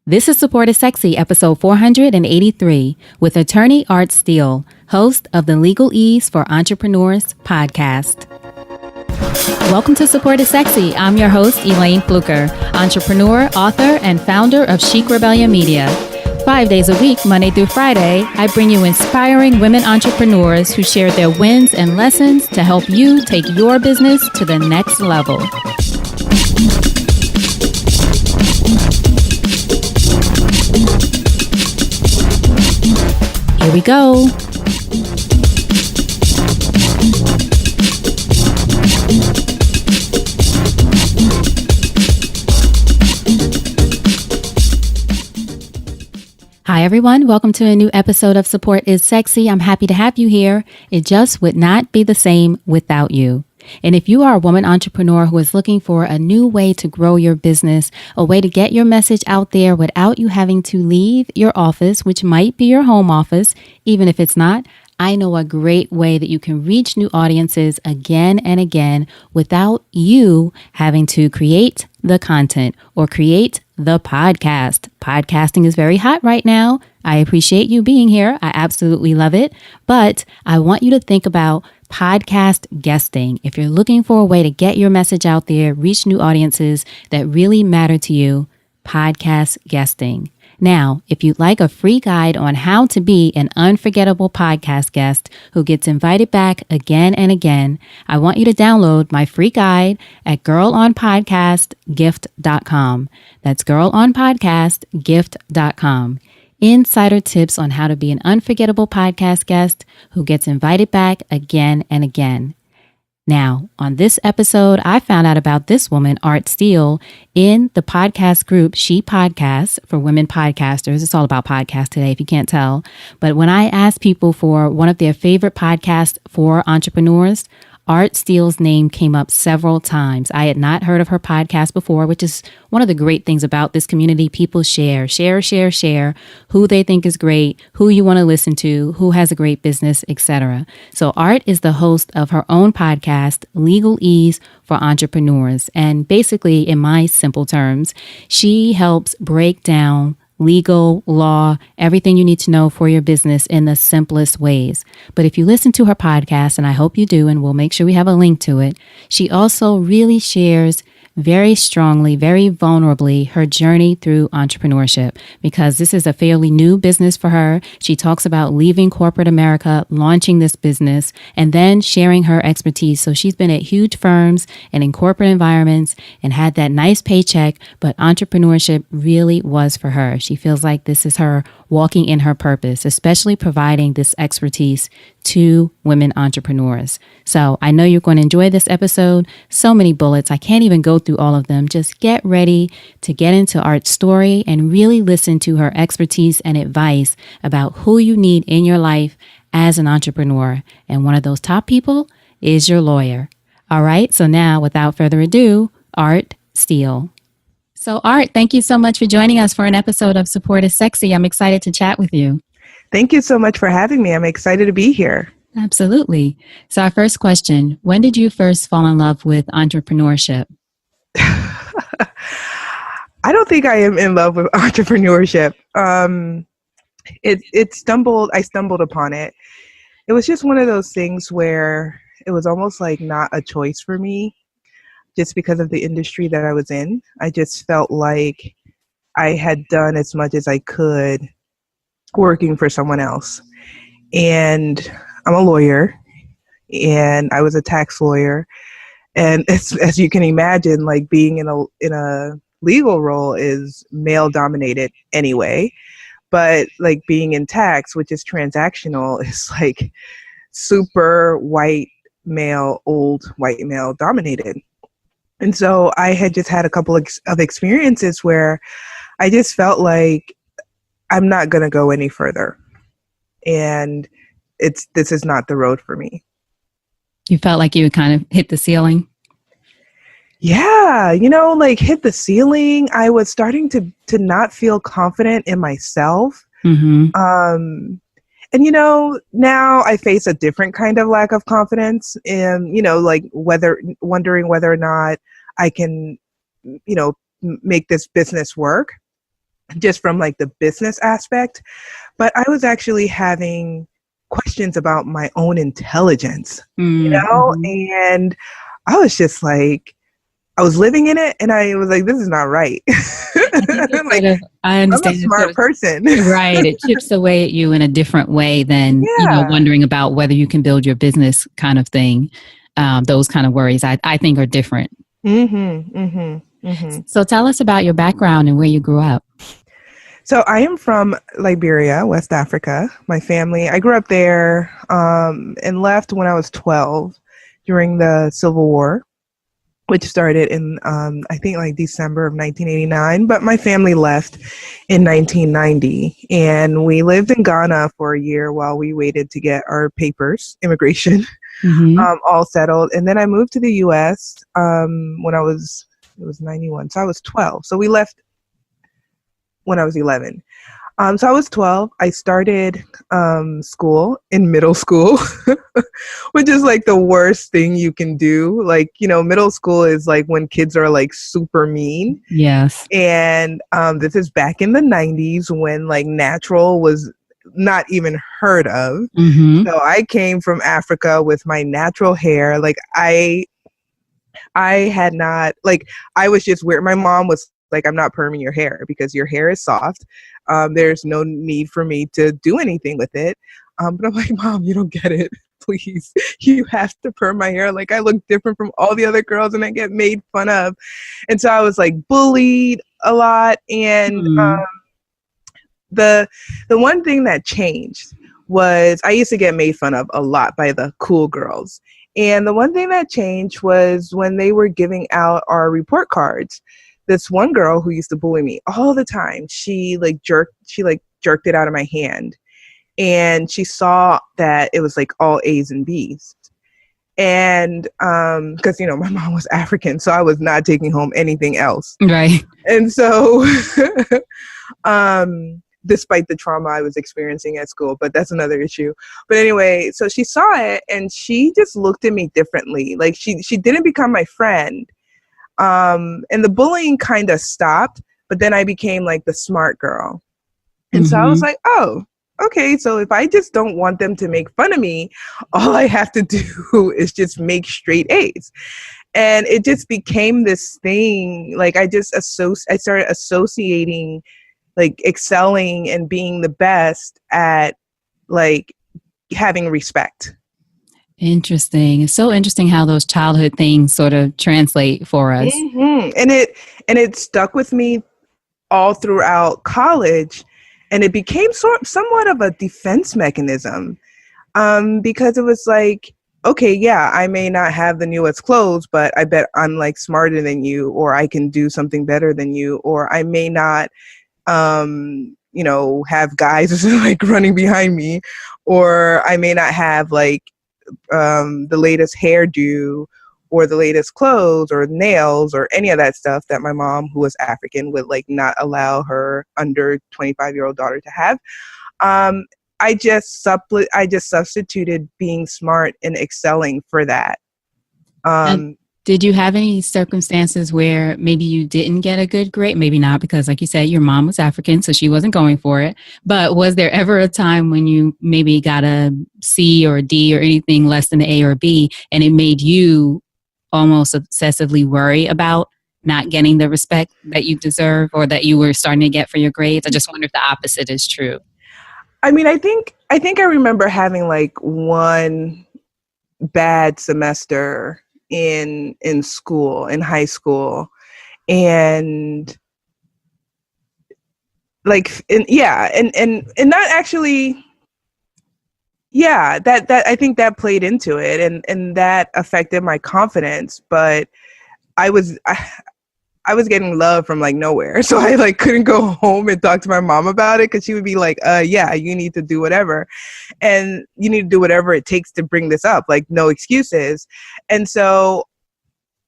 This is Support is Sexy, episode 483, with attorney Art Steele, host of the Legal Ease for Entrepreneurs podcast. Welcome to Support is Sexy. I'm your host, Elayne Fluker, entrepreneur, author, and founder of Chic Rebellion Media. 5 days a week, Monday through Friday, I bring you inspiring women entrepreneurs who share their wins and lessons to help you take your business to the next level. Here we go. Hi, everyone. Welcome to a new episode of Support is Sexy. I'm happy to have you here. It just would not be the same without you. And if you are a woman entrepreneur who is looking for a new way to grow your business, a way to get your message out there without you having to leave your office, which might be your home office, even if it's not, I know a great way that you can reach new audiences again and again without you having to create the content or create the podcast. Podcasting is very hot right now. I appreciate you being here. I absolutely love it. But I want you to think about podcast guesting. If you're looking for a way to get your message out there, reach new audiences that really matter to you, podcast guesting. Now, if you'd like a free guide on how to be an unforgettable podcast guest who gets invited back again and again, I want you to download my free guide at girlonpodcastgift.com. That's girlonpodcastgift.com. Insider tips on how to be an unforgettable podcast guest who gets invited back again and again. Now, on this episode, I found out about this woman, Art Steele, in the podcast group She Podcasts for women podcasters. It's all about podcasts today, if you can't tell. But when I asked people for one of their favorite podcasts for entrepreneurs, Art Steele's name came up several times. I had not heard of her podcast before, which is one of the great things about this community. People share who they think is great, who you want to listen to, who has a great business, etc. So Art is the host of her own podcast, Legal Ease for Entrepreneurs. And basically, in my simple terms, she helps break down legal, law, everything you need to know for your business in the simplest ways. But if you listen to her podcast, and I hope you do, and we'll make sure we have a link to it, she also really shares very strongly, very vulnerably, her journey through entrepreneurship, because this is a fairly new business for her. She talks about leaving corporate America, launching this business, and then sharing her expertise. So she's been at huge firms and in corporate environments and had that nice paycheck, but entrepreneurship really was for her. She feels like this is her walking in her purpose, especially providing this expertise to women entrepreneurs. So I know you're going to enjoy this episode. So many bullets. I can't even go through all of them. Just get ready to get into Art's story and really listen to her expertise and advice about who you need in your life as an entrepreneur. And one of those top people is your lawyer. All right. So now, without further ado, Art Steele. So Art, thank you so much for joining us for an episode of Support is Sexy. I'm excited to chat with you. Thank you so much for having me. I'm excited to be here. Absolutely. So our first question, when did you first fall in love with entrepreneurship? I don't think I am in love with entrepreneurship. I stumbled upon it. It was just one of those things where it was almost like not a choice for me, just because of the industry that I was in. I just felt like I had done as much as I could working for someone else. And I'm a lawyer, and I was a tax lawyer. And as you can imagine, like being in a legal role is male dominated anyway. But like being in tax, which is transactional, is like super old white male dominated. And so I had just had a couple of experiences where I just felt like I'm not going to go any further. And this is not the road for me. You felt like you had kind of hit the ceiling? Yeah, like hit the ceiling. I was starting to not feel confident in myself. Mm-hmm. And, now I face a different kind of lack of confidence in, like wondering whether or not I can, make this business work. just from like the business aspect, but I was actually having questions about my own intelligence, and I was just like, I was living in it and I was like, this is not right. I think it Like, I I'm a understand smart person. right. It chips away at you in a different way than, Yeah. wondering about whether you can build your business kind of thing. Those kind of worries I think are different. So tell us about your background and where you grew up. So I am from Liberia, West Africa. My family, I grew up there and left when I was 12 during the Civil War, which started in, I think, like December of 1989. But my family left in 1990. And we lived in Ghana for a year while we waited to get our papers, immigration, all settled. And then I moved to the U.S. When it was 91. So I was 12. So we left when I was 11. So I was 12. I started school in middle school, which is like the worst thing you can do. Like, middle school is like when kids are like super mean. Yes. And this is back in the 90s when like natural was not even heard of. So I came from Africa with my natural hair. Like I had not, like, I was just weird. My mom was like, I'm not perming your hair because your hair is soft. There's no need for me to do anything with it. But I'm like, Mom, you don't get it. Please, you have to perm my hair. Like, I look different from all the other girls and I get made fun of. And so I was like bullied a lot. And the one thing that changed was I used to get made fun of a lot by the cool girls. And the one thing that changed was when they were giving out our report cards. This one girl who used to bully me all the time, she jerked it out of my hand, and she saw that it was like all A's and B's. And because my mom was African, so I was not taking home anything else. Right. And so despite the trauma I was experiencing at school, but that's another issue. But anyway, so she saw it and she just looked at me differently. Like she didn't become my friend. And the bullying kind of stopped, but then I became like the smart girl. And so I was like, oh, okay. So if I just don't want them to make fun of me, all I have to do is just make straight A's. And it just became this thing. Like I started associating like excelling and being the best at like having respect. Interesting. It's so interesting how those childhood things sort of translate for us. And it stuck with me all throughout college, and it became somewhat of a defense mechanism, because it was like, okay, yeah, I may not have the newest clothes, but I bet I'm like smarter than you, or I can do something better than you, or I may not have guys like running behind me, or I may not have like the latest hairdo or the latest clothes or nails or any of that stuff that my mom, who was African, would like not allow her under 25-year-old daughter to have. I just substituted being smart and excelling for that. Did you have any circumstances where maybe you didn't get a good grade? Maybe not, because like you said, your mom was African, so she wasn't going for it. But was there ever a time when you maybe got a C or a D or anything less than an A or B, and it made you almost obsessively worry about not getting the respect that you deserve or that you were starting to get for your grades? I just wonder if the opposite is true. I mean, I think I remember having like one bad semester in school, in high school, and like, and not actually, yeah, that I think that played into it, and that affected my confidence. But I was getting love from like nowhere, so I like couldn't go home and talk to my mom about it, because she would be like, yeah, you need to do whatever, and you need to do whatever it takes to bring this up, like no excuses. And so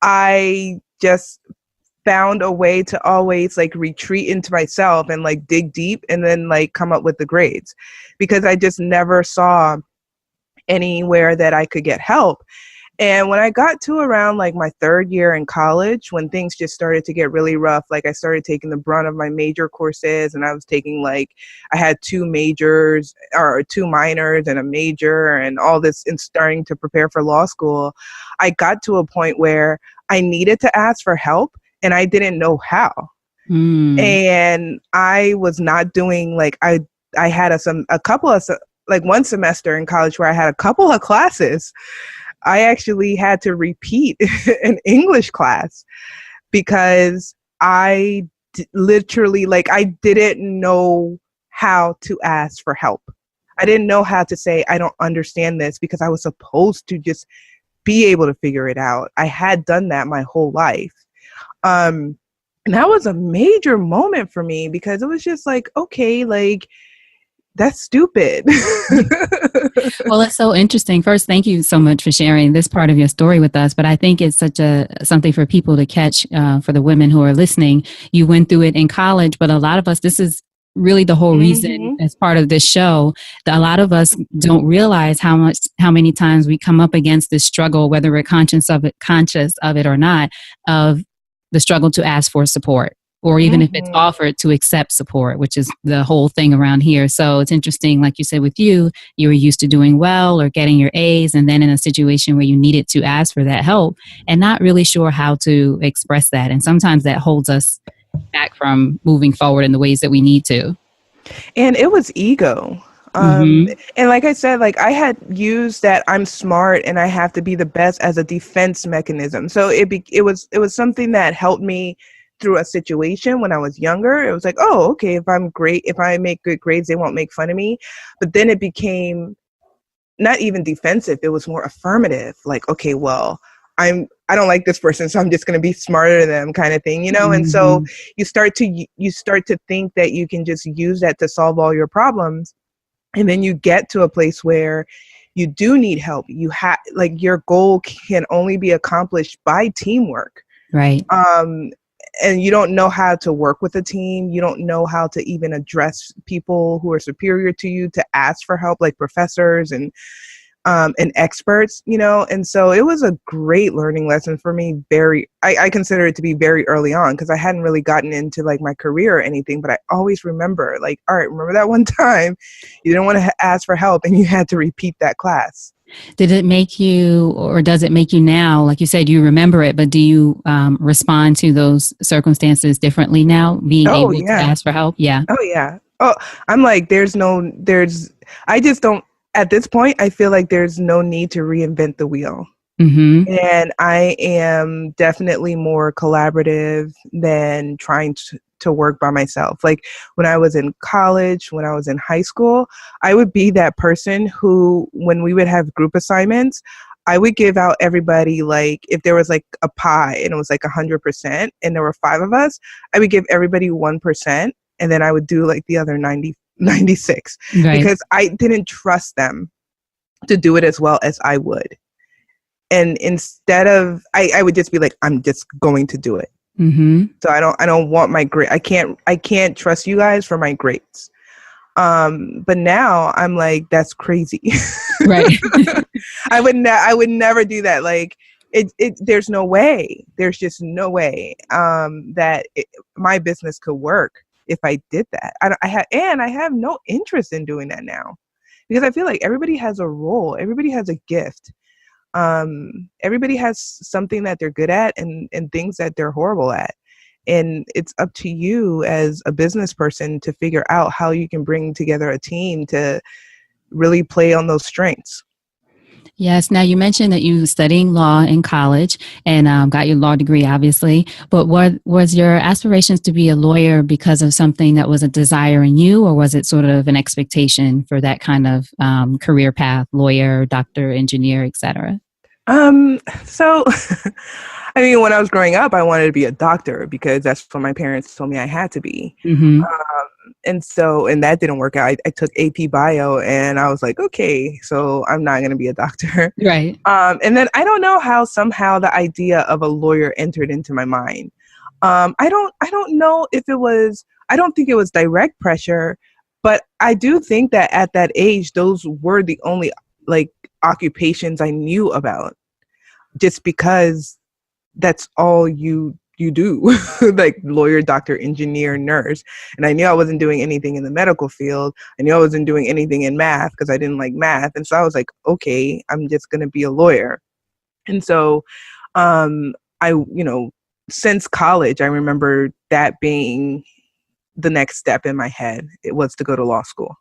I just found a way to always like retreat into myself and like dig deep and then like come up with the grades, because I just never saw anywhere that I could get help. And when I got to around like my third year in college, when things just started to get really rough, like I started taking the brunt of my major courses, and I was taking like, I had two majors or two minors and a major and all this, and starting to prepare for law school, I got to a point where I needed to ask for help and I didn't know how. And I was not doing like, I had a couple of, like one semester in college where I had a couple of classes. I actually had to repeat an English class because literally, like, I didn't know how to ask for help. I didn't know how to say, I don't understand this, because I was supposed to just be able to figure it out. I had done that my whole life. And that was a major moment for me, because it was just like, okay, like, that's stupid. Well, it's so interesting. First, thank you so much for sharing this part of your story with us. But I think it's such something for people to catch, for the women who are listening. You went through it in college, but a lot of us, this is really the whole reason as part of this show, that a lot of us don't realize how many times we come up against this struggle, whether we're conscious of it or not, of the struggle to ask for support, or even if it's offered, to accept support, which is the whole thing around here. So it's interesting, like you said, with you were used to doing well or getting your A's, and then in a situation where you needed to ask for that help and not really sure how to express that. And sometimes that holds us back from moving forward in the ways that we need to. And it was ego. And like I said, like, I had used that I'm smart and I have to be the best as a defense mechanism. So it was something that helped me through a situation when I was younger. It was like, oh, okay, if I make good grades, they won't make fun of me. But then it became not even defensive. It was more affirmative. Like, okay, well, I don't like this person, so I'm just going to be smarter than them, kind of thing, you know? And so you start to think that you can just use that to solve all your problems. And then you get to a place where you do need help. You have, like, your goal can only be accomplished by teamwork. Right. And you don't know how to work with a team. You don't know how to even address people who are superior to you, to ask for help, like professors and experts, you know? And so it was a great learning lesson for me. I consider it to be very early on, because I hadn't really gotten into like my career or anything, but I always remember, like, all right, remember that one time you didn't want to ask for help and you had to repeat that class. Did it make you, or does it make you now, like you said, you remember it, but do you respond to those circumstances differently now, being able to ask for help? Yeah. Oh, yeah. Oh, I'm like, I just don't, at this point, I feel like there's no need to reinvent the wheel. And I am definitely more collaborative than trying to work by myself. Like, when I was in college, when I was in high school, I would be that person who, when we would have group assignments, I would give out everybody, like, if there was like a pie and it was like 100% and there were 5 of us, I would give everybody 1%. And then I would do like the other 96, because I didn't trust them to do it as well as I would. And instead of, I would just be like, I'm just going to do it. So I don't want my grade. I can't trust you guys for my grades. But now I'm like, that's crazy. Right. I would never do that. Like, there's no way. There's just no way that my business could work if I did that. I have no interest in doing that now, because I feel like everybody has a role. Everybody has a gift. Everybody has something that they're good at and things that they're horrible at. And it's up to you as a business person to figure out how you can bring together a team to really play on those strengths. Yes. Now, you mentioned that you were studying law in college and got your law degree, obviously. But was your aspirations to be a lawyer because of something that was a desire in you, or was it sort of an expectation for that kind of career path, lawyer, doctor, engineer, etc.? So, I mean, when I was growing up, I wanted to be a doctor because that's what my parents told me I had to be. And that didn't work out. I took AP Bio and I was like, okay, so I'm not going to be a doctor. Right. And then I don't know how somehow the idea of a lawyer entered into my mind. I don't know if it was, I don't think it was direct pressure, but I do think that at that age, those were the only like occupations I knew about. just because that's all you do, like lawyer, doctor, engineer, nurse. And I knew I wasn't doing anything in the medical field. I knew I wasn't doing anything in math because I didn't like math. And so I was like, okay, I'm just going to be a lawyer. And so I, since college, I remember that being the next step in my head. It was to go to law school.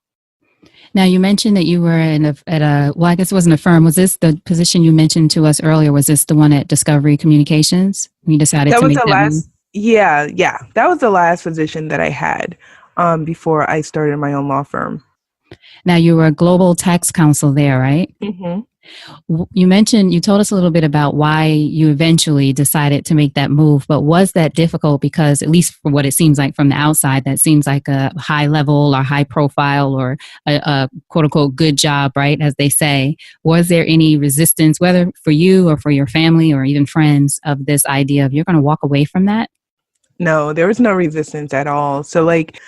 Now, you mentioned that you were well, I guess it wasn't a firm. Was this the position you mentioned to us earlier? Was this the one at Discovery Communications? You decided That to was make the that move? last, yeah. That was the last position that I had before I started my own law firm. Now, you were a Global Tax Counsel there, right? Mm-hmm. You told us a little bit about why you eventually decided to make that move, but was that difficult? Because at least for what it seems like from the outside, that seems like a high level or high profile or a quote unquote good job, right? As they say. Was there any resistance, whether for you or for your family or even friends, of this idea of you're going to walk away from that? No, there was no resistance at all. So like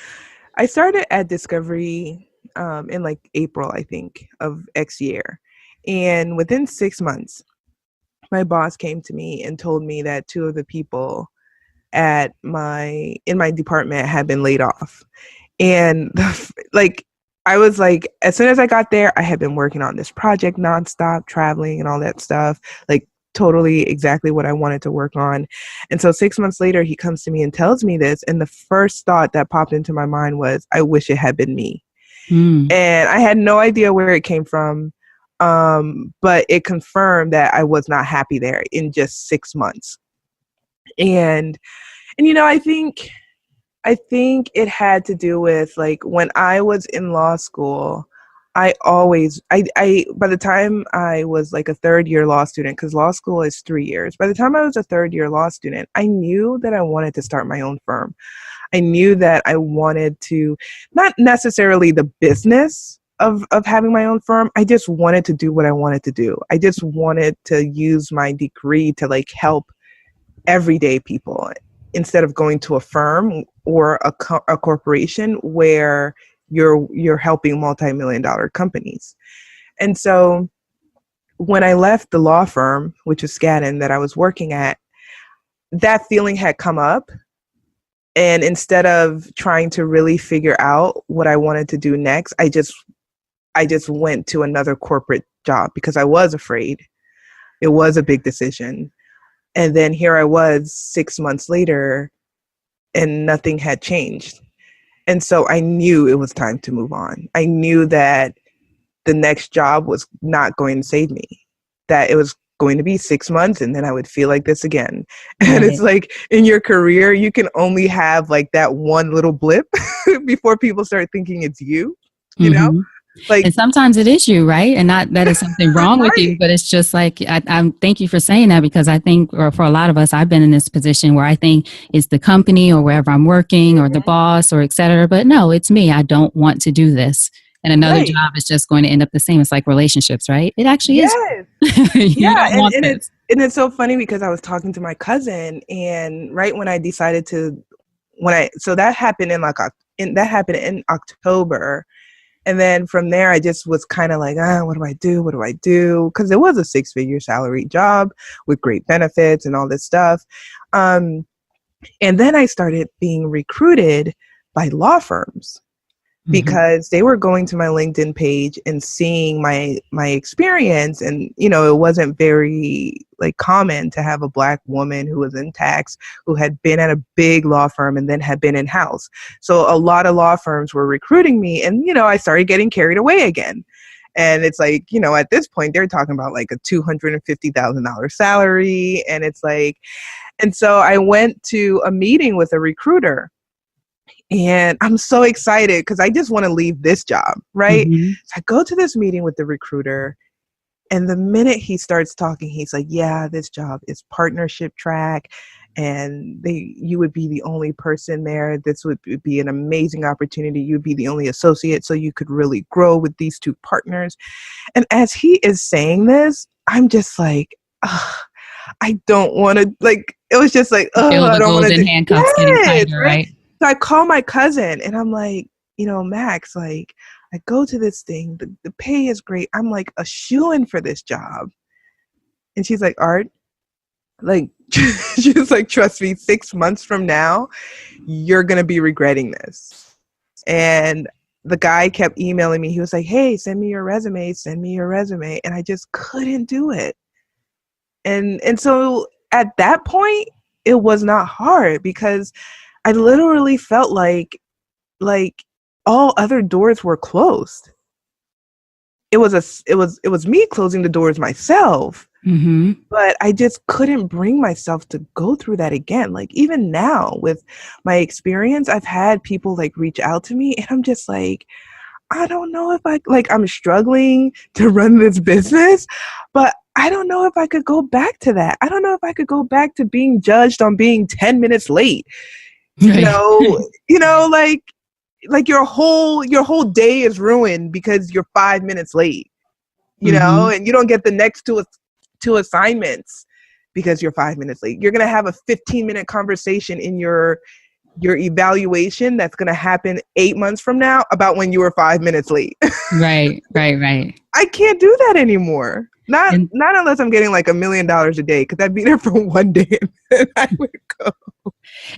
I started at Discovery in like April, I think, of X year. And within 6 months, my boss came to me and told me that two of the people in my department had been laid off. And like I was like, as soon as I got there, I had been working on this project nonstop, traveling and all that stuff, like totally exactly what I wanted to work on. And so 6 months later, he comes to me and tells me this. And the first thought that popped into my mind was, I wish it had been me. Mm. And I had no idea where it came from. But it confirmed that I was not happy there in just 6 months. And I think it had to do with like when I was in law school, I by the time I was like a third year law student, because law school is 3 years, by the time I was a third year law student, I knew that I wanted to start my own firm. I knew that I wanted to, not necessarily the business of having my own firm. I just wanted to do what I wanted to do. I just wanted to use my degree to like help everyday people instead of going to a firm or a corporation where you're helping multi-million-dollar companies. And so when I left the law firm, which is Skadden, that I was working at, that feeling had come up. And instead of trying to really figure out what I wanted to do next, I just went to another corporate job because I was afraid. It was a big decision. And then here I was 6 months later and nothing had changed. And so I knew it was time to move on. I knew that the next job was not going to save me, that it was going to be 6 months and then I would feel like this again. And Right. it's like in your career, you can only have like that one little blip before people start thinking it's you, you know? Mm-hmm. Like, And sometimes it is you, right? And not that is something wrong with you, right, but it's just like, I thank you for saying that, because I think, or for a lot of us, I've been in this position where I think it's the company or wherever I'm working or the boss or et cetera. But no, it's me. I don't want to do this. And another right. job is just going to end up the same. It's like relationships, right? It actually is. Yes. You Yeah. don't want this. And it's so funny because I was talking to my cousin and right when I decided to, so that happened that happened in October. And then from there, I just was kind of like, what do I do? What do I do? Because it was a 6-figure salary job with great benefits and all this stuff. And then I started being recruited by law firms because they were going to my LinkedIn page and seeing my experience. And, it wasn't very like common to have a Black woman who was in tax, who had been at a big law firm and then had been in-house. So a lot of law firms were recruiting me and, I started getting carried away again. And it's like, at this point, they're talking about like a $250,000 salary. And it's like, and so I went to a meeting with a recruiter. And I'm so excited because I just want to leave this job, right? Mm-hmm. So I go to this meeting with the recruiter. And the minute he starts talking, he's like, yeah, this job is partnership track. And you would be the only person there. This would be an amazing opportunity. You'd be the only associate, so you could really grow with these two partners. And as he is saying this, I'm just like, I don't want to, like, it was just like, Feel I the don't want to golden do, handcuffs getting yes, tighter, right? right? So I call my cousin and I'm like, Max, like, I go to this thing, the pay is great. I'm like a shoo-in for this job. And she's like, Art, Like, she was like, trust me, 6 months from now, you're going to be regretting this. And the guy kept emailing me. He was like, hey, send me your resume, send me your resume. And I just couldn't do it. And so at that point, it was not hard because I literally felt like all other doors were closed. It was me closing the doors myself. Mm-hmm. But I just couldn't bring myself to go through that again. Like, even now with my experience, I've had people like reach out to me and I'm just like, I don't know if I'm struggling to run this business, but I don't know if I could go back to that. I don't know if I could go back to being judged on being 10 minutes late. Right. Like your whole day is ruined because you're 5 minutes late, and you don't get the next two assignments because you're 5 minutes late. You're going to have a 15-minute conversation in your evaluation that's going to happen 8 months from now about when you were 5 minutes late. Right. I can't do that anymore. Not unless I'm getting like $1 million a day, because I'd be there for one day and then I would go.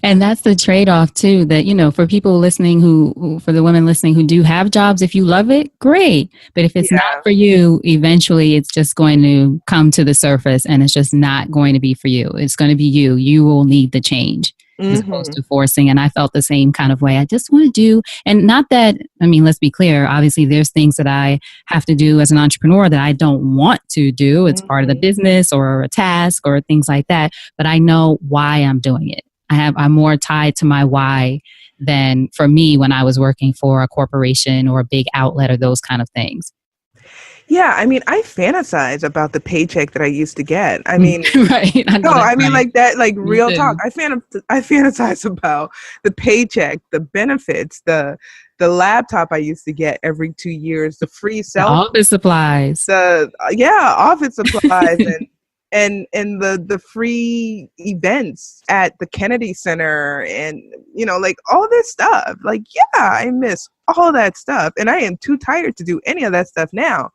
And that's the trade-off too, that, for people listening for the women listening who do have jobs, if you love it, great. But if it's not for you, eventually it's just going to come to the surface and it's just not going to be for you. It's going to be you. You will need the change. As opposed to forcing. And I felt the same kind of way. I just want to do, and not that, let's be clear, obviously there's things that I have to do as an entrepreneur that I don't want to do. It's part of the business or a task or things like that, but I know why I'm doing it. I'm more tied to my why than for me when I was working for a corporation or a big outlet or those kind of things. Yeah, I fantasize about the paycheck that I used to get. Right. Like that, like real talk. I fantasize about the paycheck, the benefits, the laptop I used to get every 2 years, the free office supplies, office supplies, and the free events at the Kennedy Center, and like all this stuff. Like, I miss all that stuff, and I am too tired to do any of that stuff now,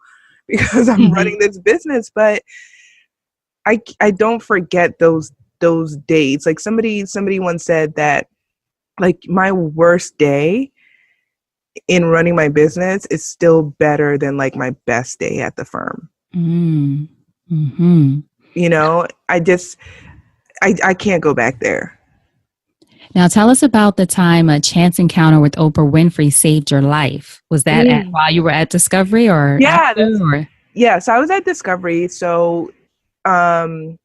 because I'm running this business. But I don't forget those days. Like somebody once said that, like, my worst day in running my business is still better than like my best day at the firm. I can't go back there. Now, tell us about the time a chance encounter with Oprah Winfrey saved your life. Was that while you were at Discovery or after? Yeah, so I was at Discovery. So the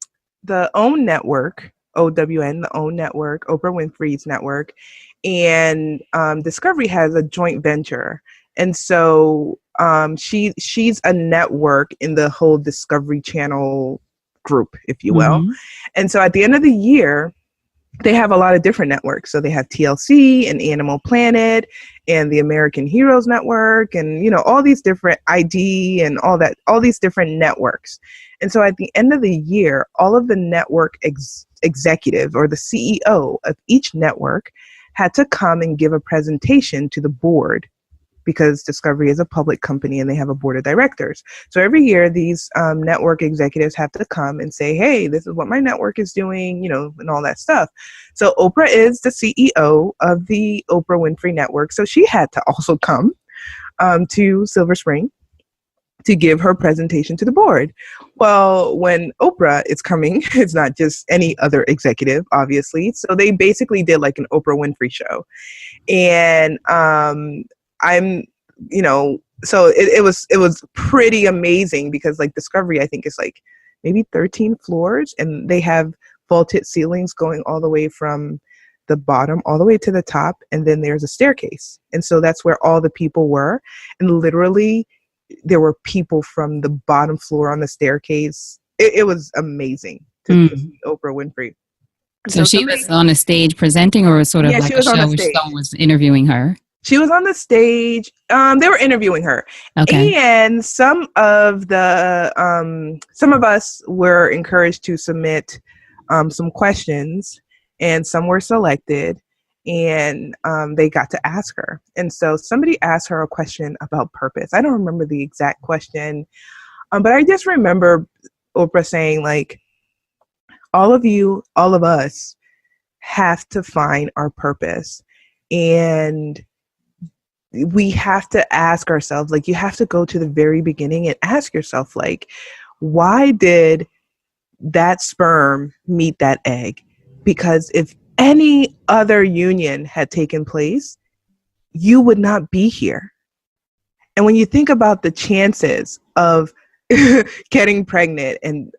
OWN network, OWN, the OWN network, Oprah Winfrey's network, and Discovery has a joint venture. And so she's a network in the whole Discovery Channel group, if you will. And so at the end of the year, they have a lot of different networks. So they have TLC and Animal Planet and the American Heroes Network and, all these different ID and all these different networks. And so at the end of the year, all of the network executives, or the CEO of each network, had to come and give a presentation to the board, because Discovery is a public company and they have a board of directors. So every year, these network executives have to come and say, hey, this is what my network is doing, and all that stuff. So Oprah is the CEO of the Oprah Winfrey Network. So she had to also come to Silver Spring to give her presentation to the board. Well, when Oprah is coming, it's not just any other executive, obviously. So they basically did like an Oprah Winfrey show. And so it was pretty amazing, because like Discovery, I think, is like maybe 13 floors, and they have vaulted ceilings going all the way from the bottom all the way to the top, and then there's a staircase. And so that's where all the people were, and literally there were people from the bottom floor on the staircase. It was amazing to see Oprah Winfrey. So she was on a stage presenting, or sort of like a show where someone was interviewing her? She was on the stage. They were interviewing her. Okay. And some of us were encouraged to submit some questions, and some were selected, and they got to ask her. And so somebody asked her a question about purpose. I don't remember the exact question, but I just remember Oprah saying, like, all of you, all of us have to find our purpose. And we have to ask ourselves, like, you have to go to the very beginning and ask yourself, like, why did that sperm meet that egg? Because if any other union had taken place, you would not be here. And when you think about the chances of getting pregnant and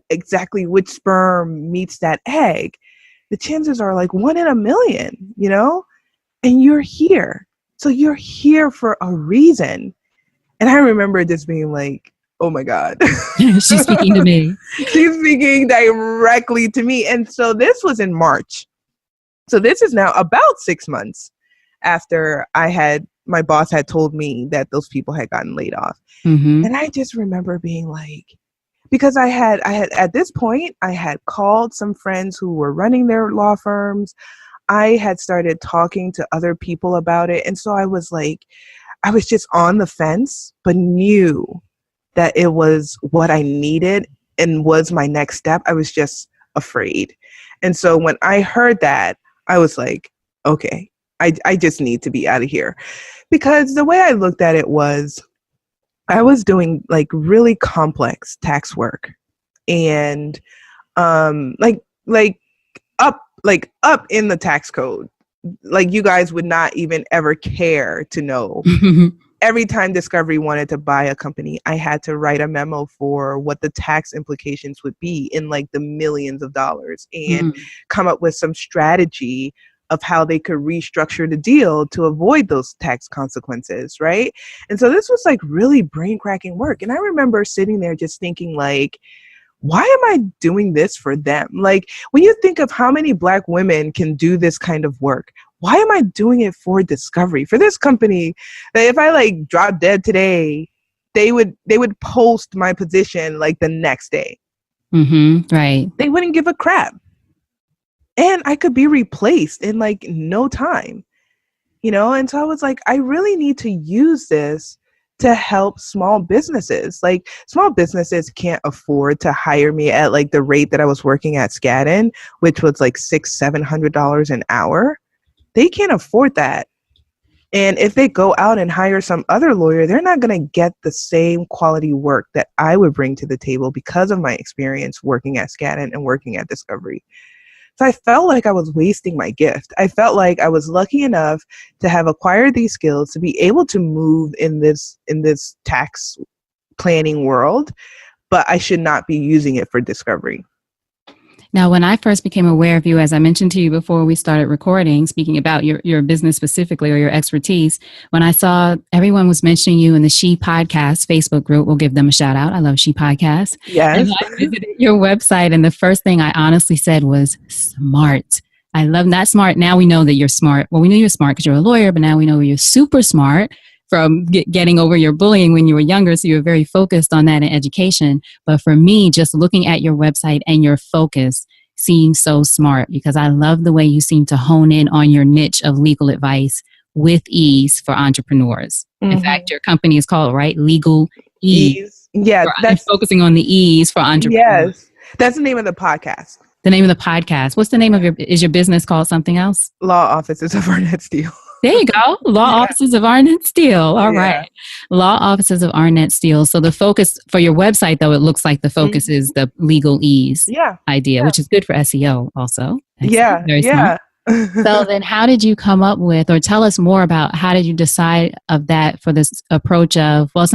exactly which sperm meets that egg, the chances are like 1 in a million, you know? And you're here. So you're here for a reason. And I remember just being like, oh my God. She's speaking to me. She's speaking directly to me. And so this was in March. So this is now about 6 months after my boss had told me that those people had gotten laid off. Mm-hmm. And I just remember being like, because I had at this point, I had called some friends who were running their law firms. I had started talking to other people about it. And so I was like, I was just on the fence, but knew that it was what I needed and was my next step. I was just afraid. And so when I heard that, I was like, okay, I just need to be out of here. Because the way I looked at it was, I was doing like really complex tax work and up in the tax code. Like you guys would not even ever care to know. Every time Discovery wanted to buy a company, I had to write a memo for what the tax implications would be in like the millions of dollars and come up with some strategy of how they could restructure the deal to avoid those tax consequences, right? And so this was like really brain-cracking work. And I remember sitting there just thinking like, why am I doing this for them? Like when you think of how many Black women can do this kind of work, why am I doing it for Discovery, for this company that if I like drop dead today, they would post my position like the next day. Mm-hmm. Right. They wouldn't give a crap. And I could be replaced in like no time, you know? And so I was like, I really need to use this to help small businesses. Like small businesses can't afford to hire me at like the rate that I was working at Skadden, which was like $600-700 an hour. They can't afford that. And if they go out and hire some other lawyer, they're not going to get the same quality work that I would bring to the table because of my experience working at Skadden and working at Discovery. So I felt like I was wasting my gift. I felt like I was lucky enough to have acquired these skills to be able to move in this tax planning world, but I should not be using it for Discovery. Now, when I first became aware of you, as I mentioned to you before we started recording, speaking about your business specifically or your expertise, when I saw everyone was mentioning you in the She Podcast Facebook group, we'll give them a shout out. I love She Podcast. Yes. And I visited your website, and the first thing I honestly said was smart. I love that smart. Now we know that you're smart. Well, we knew you're smart because you're a lawyer, but now we know you're super smart from getting over your bullying when you were younger. So you were very focused on that in education. But for me, just looking at your website and your focus seems so smart because I love the way you seem to hone in on your niche of legal advice with ease for entrepreneurs. In fact, your company is called, right? Legal Ease. Yeah. That's focusing on the ease for entrepreneurs. Yes. That's the name of the podcast. The name of the podcast. What's the name of is your business called something else? Law Offices of Art Steele. There you go. Law Offices of Art Steele. All right. Law Offices of Art Steele. So the focus for your website, though, it looks like the focus is the legal ease idea, which is good for SEO also. Excellent. Very smart. So then how did you come up with, or tell us more about how did you decide of that for this approach of, well,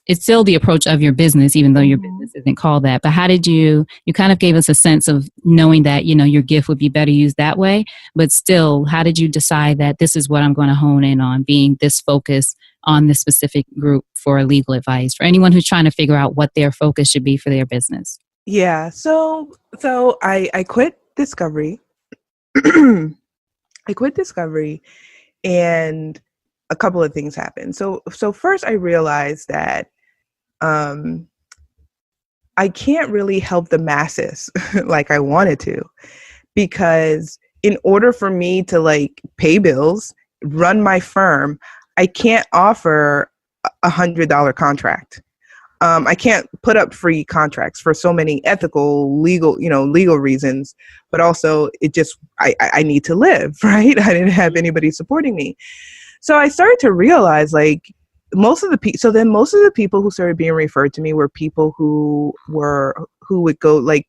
it's still the approach of your business, even though your business isn't called that. But how did you kind of gave us a sense of knowing that, your gift would be better used that way. But still, how did you decide that this is what I'm going to hone in on, being this focus on this specific group for legal advice for anyone who's trying to figure out what their focus should be for their business? Yeah. So I quit Discovery. I quit Discovery and a couple of things happened. So first I realized that I can't really help the masses like I wanted to, because in order for me to like pay bills, run my firm, I can't offer $100 contract. I can't put up free contracts for so many ethical, legal reasons, but also I need to live, right? I didn't have anybody supporting me. So I started to realize like most of the people who started being referred to me were people who would go like,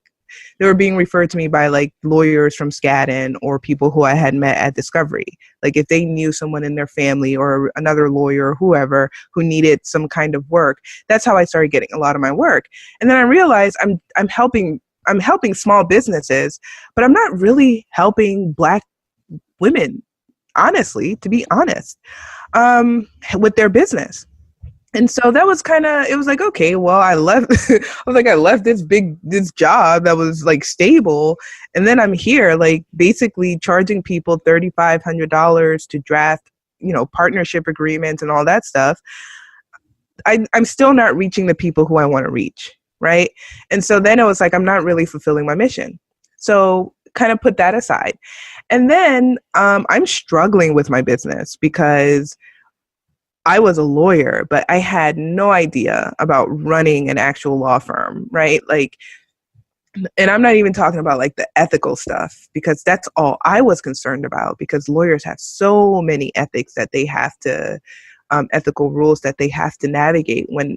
they were being referred to me by like lawyers from Skadden or people who I had met at Discovery. Like if they knew someone in their family or another lawyer or whoever who needed some kind of work, that's how I started getting a lot of my work. And then I realized I'm helping small businesses, but I'm not really helping Black women, honestly, to be honest, with their business. And so that was it was like, okay, well, I left, I left this job that was like stable. And then I'm here, like basically charging people $3,500 to draft, partnership agreements and all that stuff. I'm still not reaching the people who I want to reach. Right. And so then it was like, I'm not really fulfilling my mission. So kind of put that aside. And then I'm struggling with my business because I was a lawyer, but I had no idea about running an actual law firm, right? Like, and I'm not even talking about like the ethical stuff, because that's all I was concerned about, because lawyers have so many ethics that they have to, ethical rules that they have to navigate when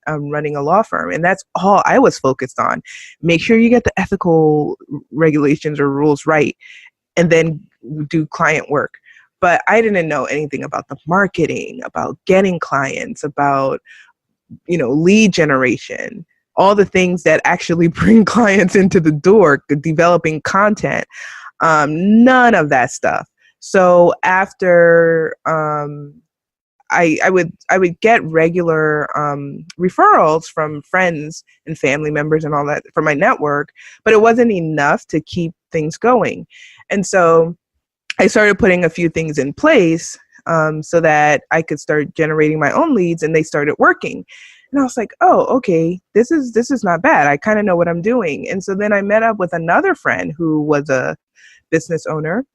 running a law firm. And that's all I was focused on. Make sure you get the ethical regulations or rules right, and then do client work. But I didn't know anything about the marketing, about getting clients, about, lead generation, all the things that actually bring clients into the door, developing content, none of that stuff. So after I would get regular referrals from friends and family members and all that from my network, but it wasn't enough to keep things going. And so I started putting a few things in place so that I could start generating my own leads, and they started working. And I was like, oh, okay, this is not bad. I kind of know what I'm doing. And so then I met up with another friend who was a business owner,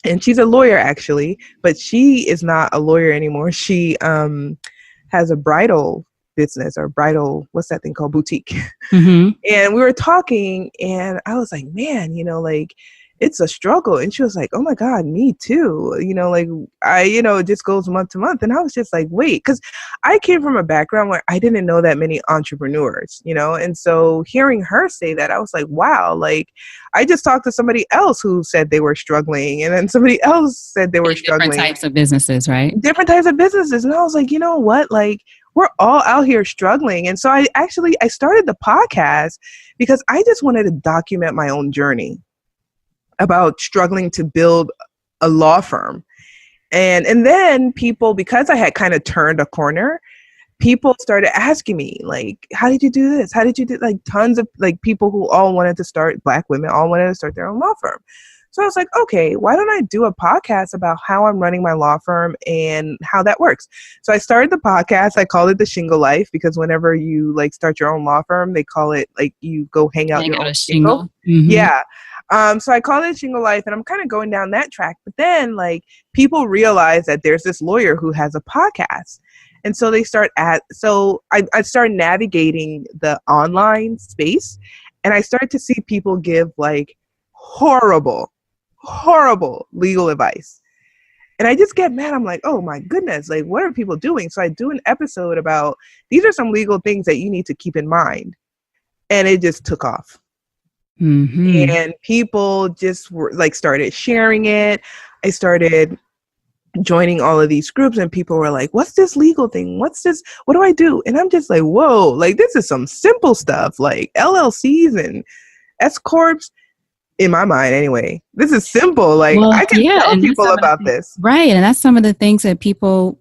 and she's a lawyer actually, but she is not a lawyer anymore. She has a bridal business, or bridal, what's that thing called? Boutique. Mm-hmm. And we were talking, and I was like, man, like, it's a struggle. And she was like, oh my God, me too. It just goes month to month. And I was just like, wait, because I came from a background where I didn't know that many entrepreneurs, and so hearing her say that, I was like, wow, like I just talked to somebody else who said they were struggling. And then somebody else said they were struggling. Different types of businesses, right? Different types of businesses. And I was like, you know what? Like, we're all out here struggling. And so I started the podcast because I just wanted to document my own journey about struggling to build a law firm. And then people, because I had kind of turned a corner, people started asking me, like, how did you do this? How did you do, like, tons of like people who all wanted to start, Black women all wanted to start their own law firm. So I was like, okay, why don't I do a podcast about how I'm running my law firm and how that works? So I started the podcast. I called it The Shingle Life, because whenever you like start your own law firm, they call it like you go hang out your own shingle. Mm-hmm. Yeah. So I call it Shingle Life, and I'm kind of going down that track. But then like people realize that there's this lawyer who has a podcast. And so they I started navigating the online space, and I started to see people give like horrible legal advice. And I just get mad. I'm like, oh my goodness, like what are people doing? So I do an episode about, these are some legal things that you need to keep in mind. And it just took off. Mm-hmm. And people just were like started sharing it. I started joining all of these groups, and people were like, what's this legal thing? What's this? What do I do? And I'm just like, whoa, like this is some simple stuff, like LLCs and S corps. In my mind anyway, this is simple. Like, well, I can tell people about this. Right. And that's some of the things that people,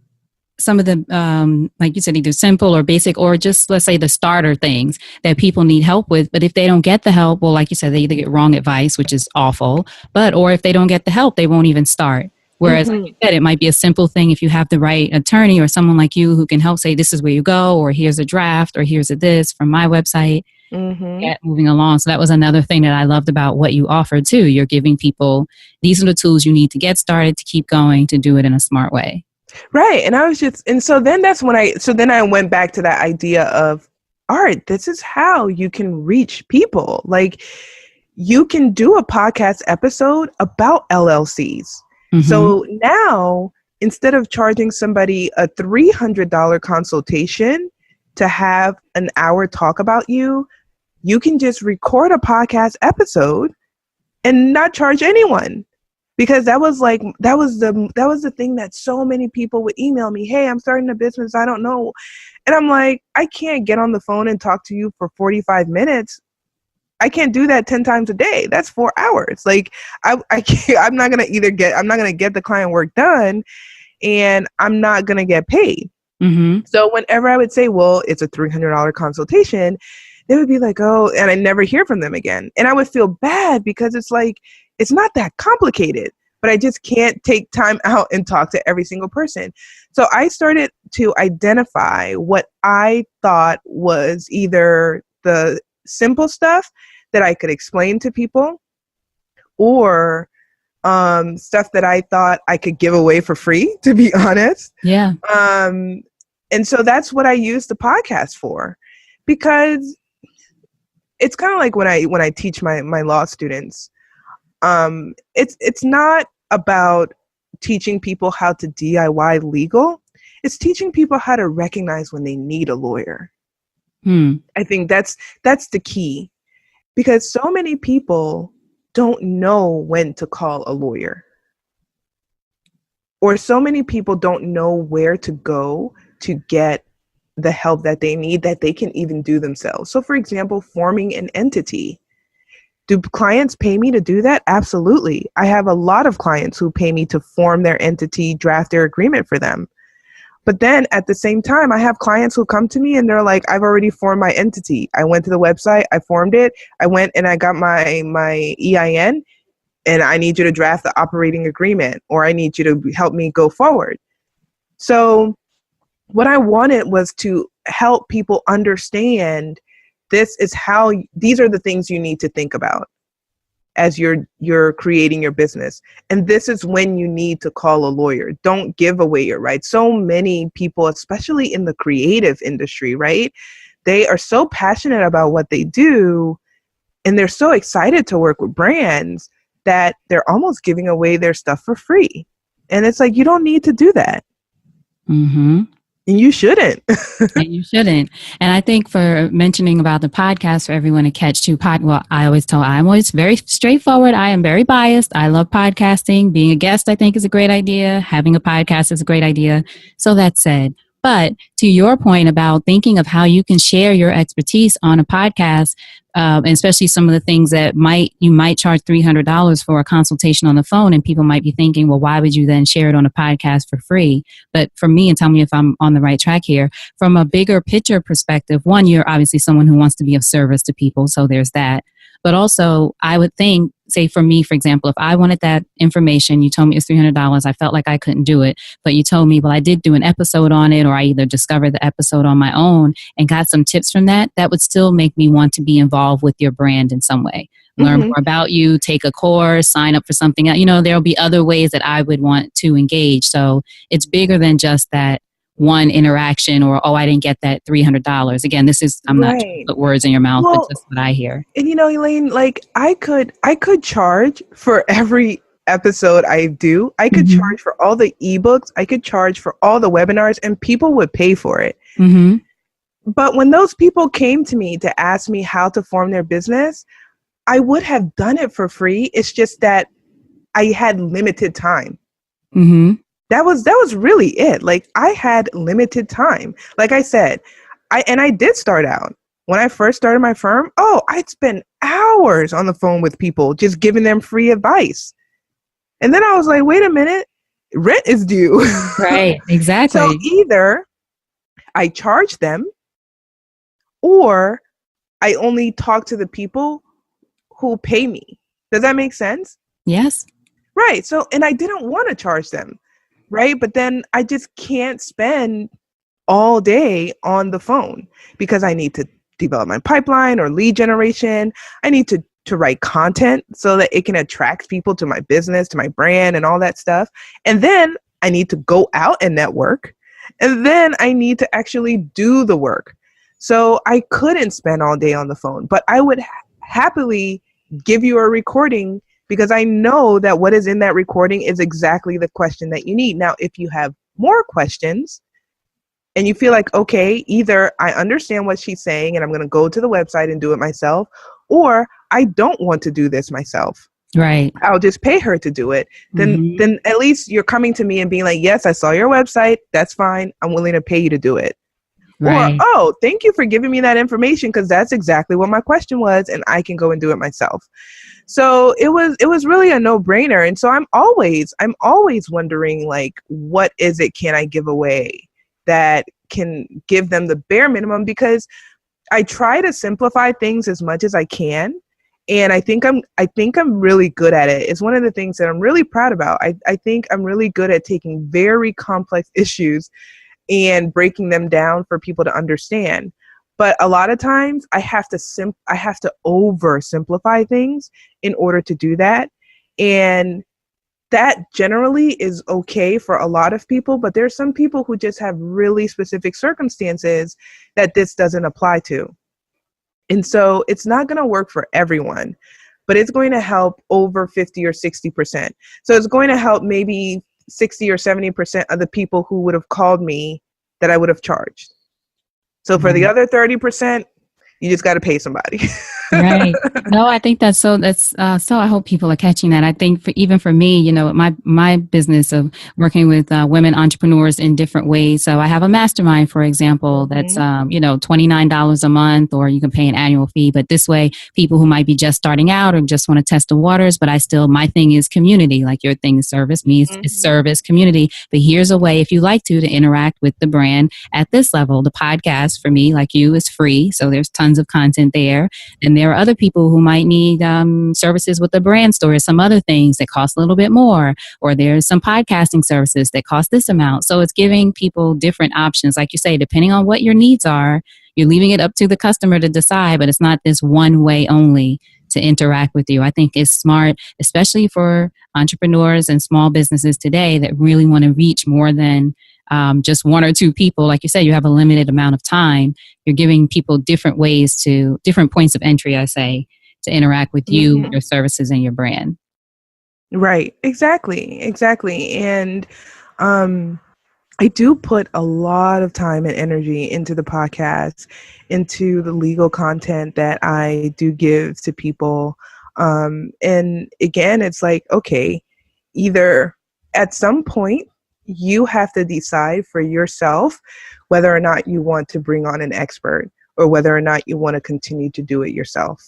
some of the, like you said, either simple or basic, or just, let's say, the starter things that people need help with. But if they don't get the help, well, like you said, they either get wrong advice, which is awful, or if they don't get the help, they won't even start. Whereas, like you said, it might be a simple thing if you have the right attorney or someone like you who can help say, this is where you go, or here's a draft, or here's a this from my website. Get moving along. So that was another thing that I loved about what you offered too. You're giving people, these are the tools you need to get started, to keep going, to do it in a smart way. Right. And I was just, and so then that's when I went back to that idea of Art, this is how you can reach people. Like, you can do a podcast episode about LLCs. So now, instead of charging somebody a $300 consultation to have an hour talk about you, you can just record a podcast episode and not charge anyone. Because that was the thing that so many people would email me, hey, I'm starting a business, I don't know. And I'm like, I can't get on the phone and talk to you for 45 minutes. I can't do that 10 times a day. That's 4 hours. Like, I can't, I'm not going to get the client work done, and I'm not going to get paid. So whenever I would say, well, it's a $300 consultation, they would be like, oh, and I never hear from them again. And I would feel bad because it's like, it's not that complicated, but I just can't take time out and talk to every single person. So I started to identify what I thought was either the simple stuff that I could explain to people, or stuff that I thought I could give away for free, to be honest. Yeah. And so that's what I use the podcast for, because it's kind of like when I teach my law students, it's not about teaching people how to DIY legal. It's teaching people how to recognize when they need a lawyer. I think that's the key, because so many people don't know when to call a lawyer, or so many people don't know where to go to get the help that they need, that they can even do themselves. So for example, forming an entity. Do clients pay me to do that? Absolutely. I have a lot of clients who pay me to form their entity, draft their agreement for them. But then at the same time, I have clients who come to me and they're like, I've already formed my entity. I went to the website, I formed it. I went and I got my EIN, and I need you to draft the operating agreement, or I need you to help me go forward. So what I wanted was to help people understand, these are the things you need to think about as you're creating your business. And this is when you need to call a lawyer. Don't give away your rights. So many people, especially in the creative industry, right? They are so passionate about what they do, and they're so excited to work with brands that they're almost giving away their stuff for free. And it's like, you don't need to do that. And you shouldn't. And you shouldn't. And I think for mentioning about the podcast, for everyone to catch too, I'm always very straightforward. I am very biased. I love podcasting. Being a guest, I think, is a great idea. Having a podcast is a great idea. So that said, but to your point about thinking of how you can share your expertise on a podcast, and especially some of the things that you might charge $300 for a consultation on the phone, and people might be thinking, well, why would you then share it on a podcast for free? But for me, and tell me if I'm on the right track here, from a bigger picture perspective, one, you're obviously someone who wants to be of service to people, so there's that. But also, I would think, say for me, for example, if I wanted that information, you told me it's $300, I felt like I couldn't do it, but you told me, well, I did do an episode on it, or I either discovered the episode on my own and got some tips from that would still make me want to be involved with your brand in some way. Learn more about you, take a course, sign up for something else. There'll be other ways that I would want to engage. So it's bigger than just that one interaction, or, I didn't get that $300. Again, I'm not trying to put words in your mouth, but just what I hear. And Elayne, like I could charge for every episode I do. I could charge for all the ebooks. I could charge for all the webinars, and people would pay for it. But when those people came to me to ask me how to form their business, I would have done it for free. It's just that I had limited time. That was really it. Like, I had limited time. Like I said, I did start out. When I first started my firm, I'd spend hours on the phone with people, just giving them free advice. And then I was like, wait a minute, rent is due. Right, exactly. So either I charge them, or I only talk to the people who pay me. Does that make sense? Yes. Right. So, and I didn't want to charge them. Right. But then I just can't spend all day on the phone, because I need to develop my pipeline or lead generation. I need to write content so that it can attract people to my business, to my brand, and all that stuff. And then I need to go out and network. And then I need to actually do the work. So I couldn't spend all day on the phone, but I would happily give you a recording because I know that what is in that recording is exactly the question that you need. Now, if you have more questions and you feel like, okay, either I understand what she's saying and I'm going to go to the website and do it myself, or I don't want to do this myself. Right. I'll just pay her to do it. Then at least you're coming to me and being like, yes, I saw your website. That's fine. I'm willing to pay you to do it. Or, Right. oh, thank you for giving me that information because that's exactly what my question was and I can go and do it myself. So it was really a no-brainer. And so I'm always wondering, like, what is it can I give away that can give them the bare minimum? Because I try to simplify things as much as I can. And I think I'm really good at it. It's one of the things that I'm really proud about. I think I'm really good at taking very complex issues and breaking them down for people to understand. But a lot of times I have to oversimplify things in order to do that. And that generally is okay for a lot of people, but there's some people who just have really specific circumstances that this doesn't apply to. And so it's not going to work for everyone, but it's going to help over 50 or 60%. So it's going to help maybe 60 or 70% of the people who would have called me that I would have charged. So for the other 30%, you just got to pay somebody. Right. No, I think so I hope people are catching that. I think even for me, you know, my business of working with women entrepreneurs in different ways. So I have a mastermind, for example, that's, you know, $29 a month, or you can pay an annual fee. But this way, people who might be just starting out or just want to test the waters, but my thing is community, like your thing is service, me is service, community. But here's a way, if you like to interact with the brand at this level. The podcast for me, like you, is free. So there's tons of content there. And there are other people who might need services with the brand story, some other things that cost a little bit more, or there's some podcasting services that cost this amount. So it's giving people different options. Like you say, depending on what your needs are, you're leaving it up to the customer to decide, but it's not this one way only to interact with you. I think it's smart, especially for entrepreneurs and small businesses today that really want to reach more than just one or two people. Like you said, you have a limited amount of time. You're giving people different points of entry, I say, to interact with you, your services, and your brand. Right. Exactly. And I do put a lot of time and energy into the podcast, into the legal content that I do give to people. And again, it's like, okay, either at some point, you have to decide for yourself whether or not you want to bring on an expert or whether or not you want to continue to do it yourself.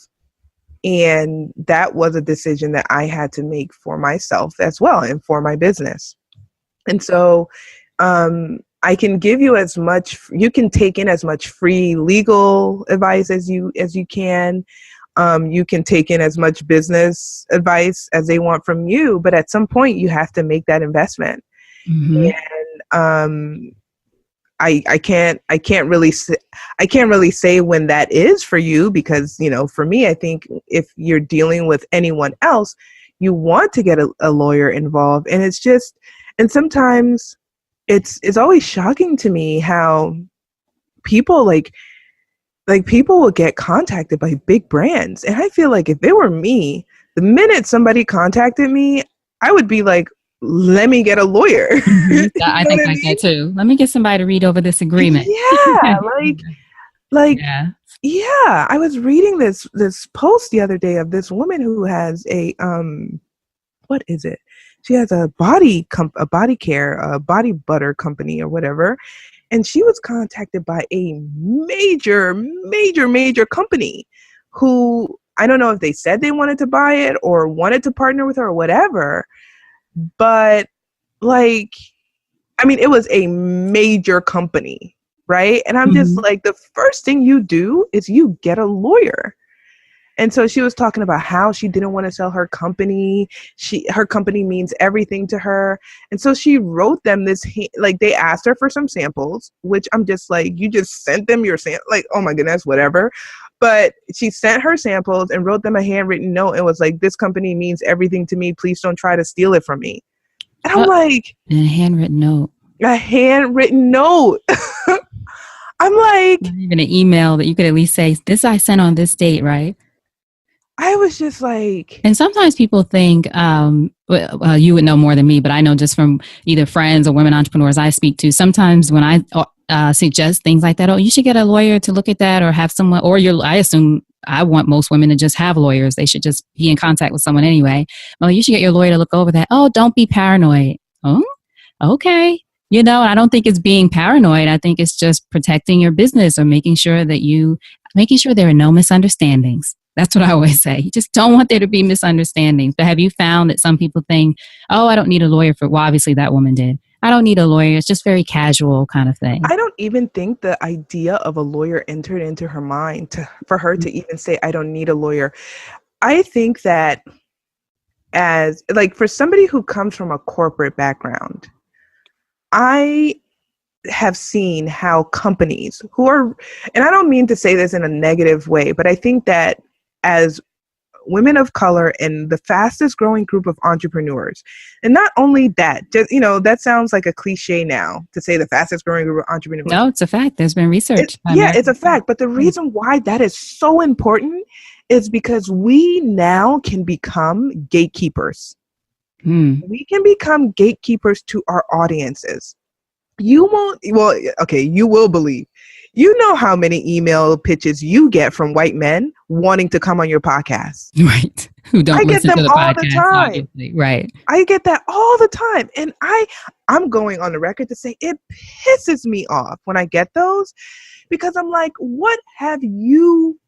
And that was a decision that I had to make for myself as well and for my business. And so I can give you you can take in as much free legal advice as you can. You can take in as much business advice as they want from you, but at some point you have to make that investment. And I can't really say when that is for you, because, you know, for me, I think if you're dealing with anyone else, you want to get a lawyer involved. And and sometimes it's always shocking to me how people like people will get contacted by big brands. And I feel like if it were me, the minute somebody contacted me, I would be like, let me get a lawyer. I think like that too. Let me get somebody to read over this agreement. Yeah. Yeah. I was reading this post the other day of this woman who has a, what is it? She has a body care, a body butter company or whatever. And she was contacted by a major company who, I don't know if they said they wanted to buy it or wanted to partner with her or whatever. But like, I mean, it was a major company, right? And I'm just like, the first thing you do is you get a lawyer. And so she was talking about how she didn't want to sell her company. Her company means everything to her. And so she wrote them they asked her for some samples, which I'm just like, you just sent them your like, oh my goodness, whatever. But she sent her samples and wrote them a handwritten note and was like, this company means everything to me. Please don't try to steal it from me. And I'm like, a handwritten note. A handwritten note. I'm like, not even an email that you could at least say, this I sent on this date, right? I was just like, And sometimes people think, you would know more than me, but I know just from either friends or women entrepreneurs I speak to, sometimes when I suggest things like that, oh, you should get a lawyer to look at that or have someone, or I assume I want most women to just have lawyers. They should just be in contact with someone anyway. Well, you should get your lawyer to look over that. Oh, don't be paranoid. Oh, okay. I don't think it's being paranoid. I think it's just protecting your business or making sure there are no misunderstandings. That's what I always say. You just don't want there to be misunderstandings. But have you found that some people think, oh, I don't need a lawyer well, obviously that woman did. I don't need a lawyer. It's just very casual kind of thing. I don't even think the idea of a lawyer entered into her mind for her to even say, I don't need a lawyer. I think that as like for somebody who comes from a corporate background, I have seen how companies who are, and I don't mean to say this in a negative way, but I think that as women of color and the fastest growing group of entrepreneurs, and not only that, just, that sounds like a cliche now to say the fastest growing group of entrepreneurs. No, it's a fact. There's been research. It's a fact. But the reason why that is so important is because we now can become gatekeepers. We can become gatekeepers to our audiences. You will believe. You know how many email pitches you get from white men wanting to come on your podcast. Right. Who don't listen to the podcast, the time. Obviously. Right. I get that all the time. And I'm going on the record to say it pisses me off when I get those, because I'm like, what have you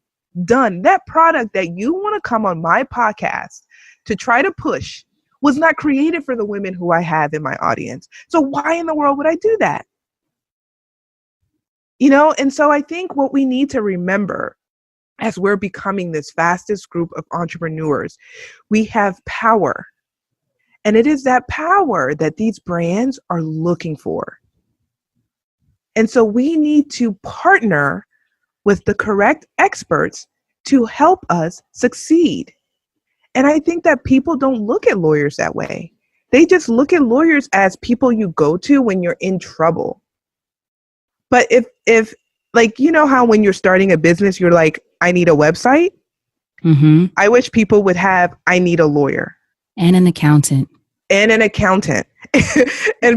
done? That product that you want to come on my podcast to try to push was not created for the women who I have in my audience. So why in the world would I do that? And so I think what we need to remember as we're becoming this fastest group of entrepreneurs, we have power. And it is that power that these brands are looking for. And so we need to partner with the correct experts to help us succeed. And I think that people don't look at lawyers that way. They just look at lawyers as people you go to when you're in trouble. But if like, how when you're starting a business, you're like, I need a website. Mm-hmm. I wish people would have, I need a lawyer. And an accountant. And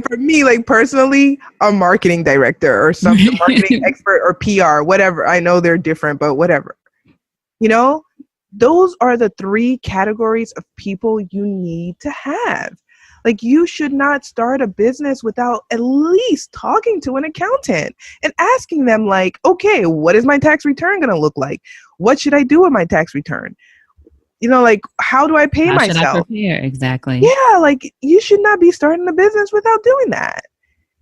for me, like personally, a marketing director or some marketing expert or PR, whatever. I know they're different, but whatever. Those are the 3 categories of people you need to have. Like, you should not start a business without at least talking to an accountant and asking them, like, okay, what is my tax return going to look like? What should I do with my tax return? Like, how do I pay myself? Should I prepare? Exactly. Yeah, like, you should not be starting a business without doing that.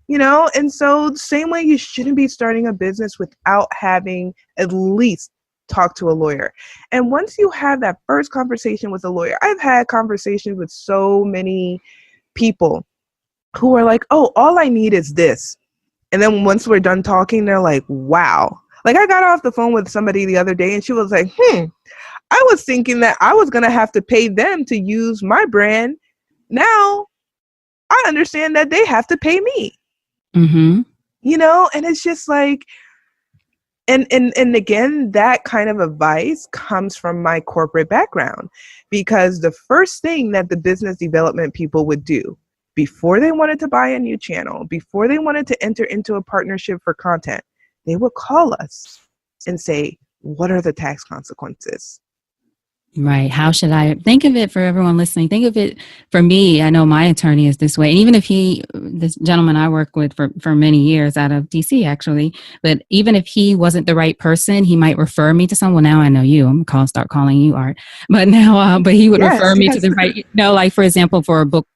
And so the same way you shouldn't be starting a business without having at least talk to a lawyer. And once you have that first conversation with a lawyer, I've had conversations with so many people who are like, oh, all I need is this. And then once we're done talking, they're like, wow. Like, I got off the phone with somebody the other day and she was like, I was thinking that I was going to have to pay them to use my brand. Now I understand that they have to pay me. Mm-hmm. And it's just like, and again, that kind of advice comes from my corporate background, because the first thing that the business development people would do before they wanted to buy a new channel, before they wanted to enter into a partnership for content, they would call us and say, what are the tax consequences? Right. How should I think of it for everyone listening? Think of it for me. I know my attorney is this way. And even if this gentleman I work with for many years out of DC, actually, but even if he wasn't the right person, he might refer me to someone. Well, now I know you. I'm going to start calling you Art. But now, but he would refer me to the right, like, for example, for a book,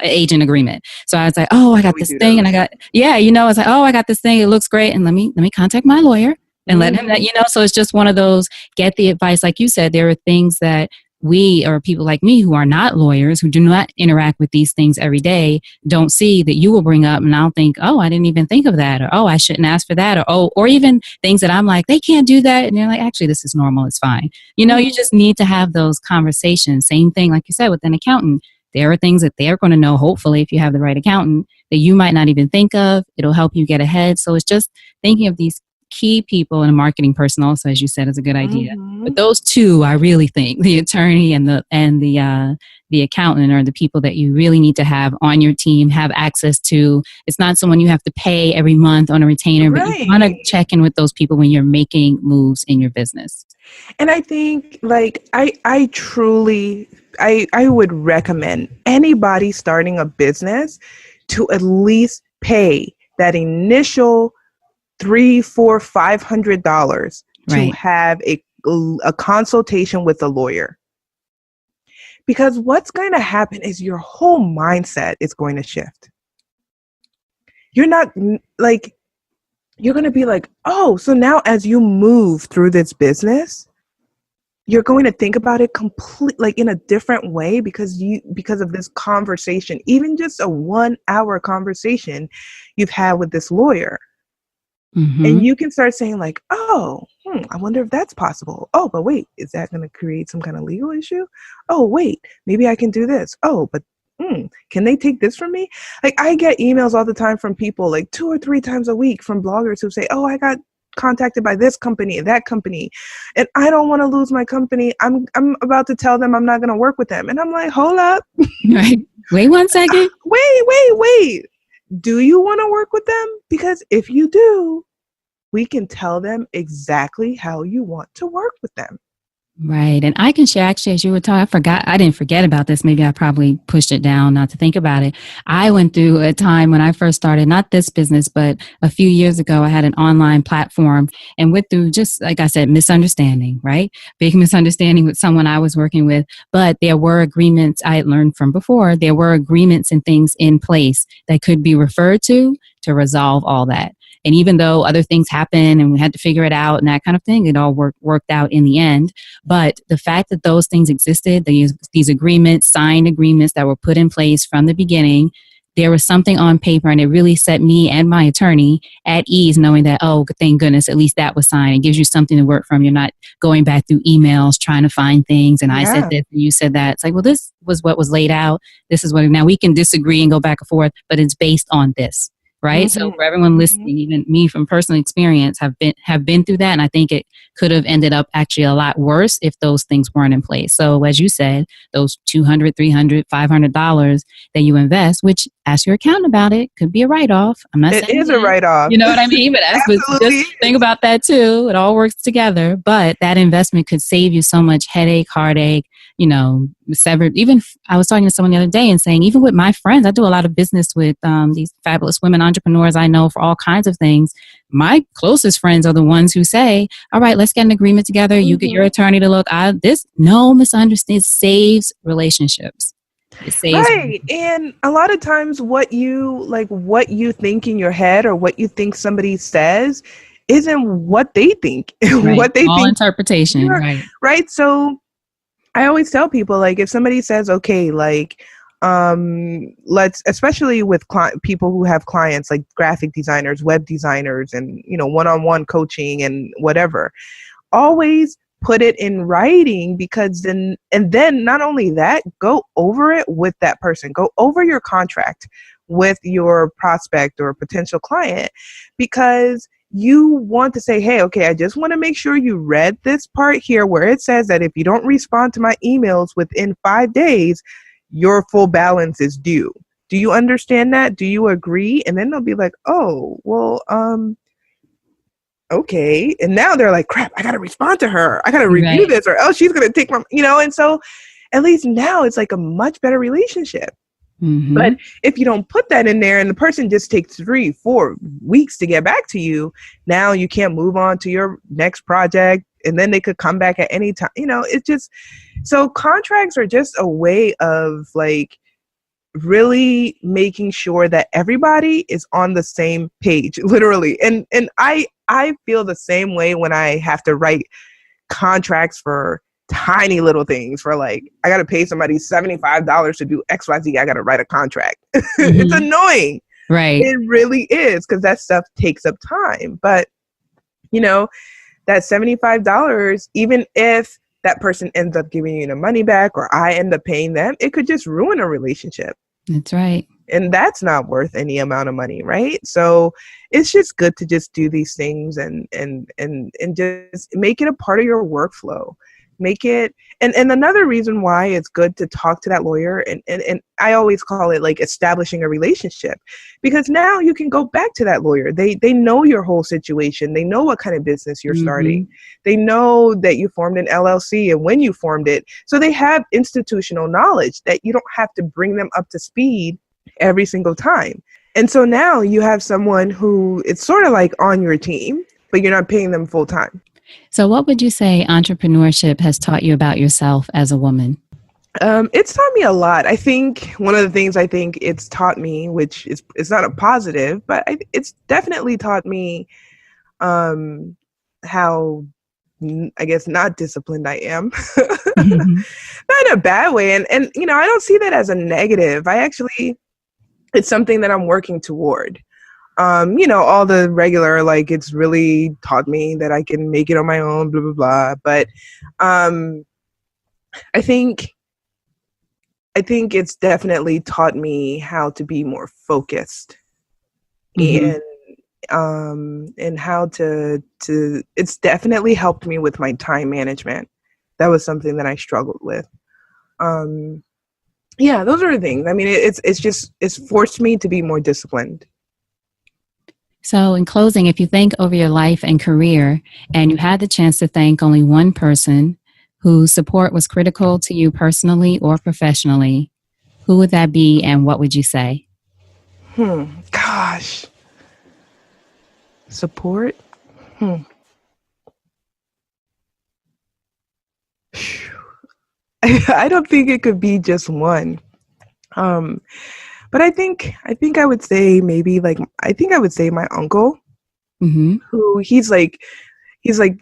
agent agreement. So I was like, oh, I got this thing. And I was like, oh, I got this thing. It looks great. And let me contact my lawyer. And let him, so it's just one of those, get the advice. Like you said, there are things that we, or people like me who are not lawyers, who do not interact with these things every day, don't see that you will bring up. And I'll think, oh, I didn't even think of that. Or, oh, I shouldn't ask for that. Or even things that I'm like, they can't do that. And you're like, actually, this is normal. It's fine. You just need to have those conversations. Same thing, like you said, with an accountant. there are things that they're going to know, hopefully, if you have the right accountant, that you might not even think of. It'll help you get ahead. So it's just thinking of these key people, and a marketing person also, as you said, is a good idea. But those two, I really think, the attorney and the accountant, are the people that you really need to have on your team, have access to. It's not someone you have to pay every month on a retainer, but you want to check in with those people when you're making moves in your business. And I think, like, I truly, I would recommend anybody starting a business to at least pay that initial $300, $400, $500 to have a consultation with a lawyer. Because what's going to happen is your whole mindset is going to shift. You're not like, you're going to be like, oh, so now as you move through this business, you're going to think about it like in a different way because of this conversation, even just a 1 hour conversation you've had with this lawyer. Mm-hmm. And you can start saying like, oh, I wonder if that's possible. Oh, but wait, is that going to create some kind of legal issue? Oh, wait, maybe I can do this. Oh, but can they take this from me? Like, I get emails all the time from people, like 2 or 3 times a week, from bloggers who say, oh, I got contacted by this company and that company, and I don't want to lose my company. I'm about to tell them I'm not going to work with them. And I'm like, hold up. Right. Wait 1 second. Wait. Do you want to work with them? Because if you do, we can tell them exactly how you want to work with them. Right. And I can share, actually, as you were talking, I didn't forget about this. Maybe I probably pushed it down not to think about it. I went through a time when I first started, not this business, but a few years ago, I had an online platform and went through, just like I said, misunderstanding, right? Big misunderstanding with someone I was working with. But there were agreements I had learned from before. There were agreements and things in place that could be referred to resolve all that. And even though other things happened and we had to figure it out and that kind of thing, it all worked out in the end. But the fact that those things existed, these agreements, signed agreements that were put in place from the beginning, there was something on paper, and it really set me and my attorney at ease, knowing that, oh, thank goodness, at least that was signed. It gives you something to work from. You're not going back through emails trying to find things. And I said this and you said that. It's like, well, this was what was laid out. This is what, now we can disagree and go back and forth, but it's based on this. Right. Mm-hmm. So for everyone listening, even me from personal experience, have been through that. And I think it could have ended up actually a lot worse if those things weren't in place. So as you said, those $200, $300, $500 that you invest, which ask your accountant about it, could be a write-off. I'm not saying it is a write-off. You know what I mean? But just think about that too. It all works together. But that investment could save you so much headache, heartache, severed. Even I was talking to someone the other day and saying, even with my friends, I do a lot of business with these fabulous women entrepreneurs I know for all kinds of things. My closest friends are the ones who say, all right, let's get an agreement together. You get your attorney to look. Misunderstand. It saves relationships. It saves. Right. And a lot of times what you think in your head or what you think somebody says isn't what they think. Right. What they all think. Interpretation. Right. Right. So I always tell people, like, if somebody says, okay, like, especially with people who have clients like graphic designers, web designers, and, one-on-one coaching and whatever, always put it in writing, because then not only that, go over it with that person, go over your contract with your prospect or potential client, because you want to say, hey, okay, I just want to make sure you read this part here where it says that if you don't respond to my emails within 5 days, your full balance is due. Do you understand that? Do you agree? And then they'll be like, oh, well, okay. And now they're like, crap, I got to respond to her. I got to review this, or else she's going to take my, and so at least now it's like a much better relationship. Mm-hmm. But if you don't put that in there and the person just takes 3-4 weeks to get back to you, now you can't move on to your next project, and then they could come back at any time. It's just, so contracts are just a way of like really making sure that everybody is on the same page, literally. And I feel the same way when I have to write contracts for tiny little things, for like, I got to pay somebody $75 to do XYZ. I got to write a contract. Mm-hmm. It's annoying. Right. It really is, because that stuff takes up time. But, that $75, even if that person ends up giving you the money back or I end up paying them, it could just ruin a relationship. That's right. And that's not worth any amount of money, right? So it's just good to just do these things and just make it a part of your workflow. Make it, and another reason why it's good to talk to that lawyer, and I always call it like establishing a relationship, because now you can go back to that lawyer. They know your whole situation. They know what kind of business you're starting. They know that you formed an LLC and when you formed it. So they have institutional knowledge that you don't have to bring them up to speed every single time. And so now you have someone who it's sort of like on your team, but you're not paying them full time. So what would you say entrepreneurship has taught you about yourself as a woman? It's taught me a lot. I think one of the things I think it's taught me, which is it's not a positive, but it's definitely taught me how, I guess, not disciplined I am. Not in a bad way. And you know, I don't see that as a negative. It's something that I'm working toward. You know, all the regular, like, it's really taught me that I can make it on my own, blah, blah, blah. But I think it's definitely taught me how to be more focused and how to it's definitely helped me with my time management. That was something that I struggled with. Yeah, those are the things. I mean, it's forced me to be more disciplined. So in closing, if you think over your life and career and you had the chance to thank only one person whose support was critical to you personally or professionally, who would that be and what would you say? Gosh. Support? I don't think it could be just one. But I think I would say maybe I would say my uncle, who he's like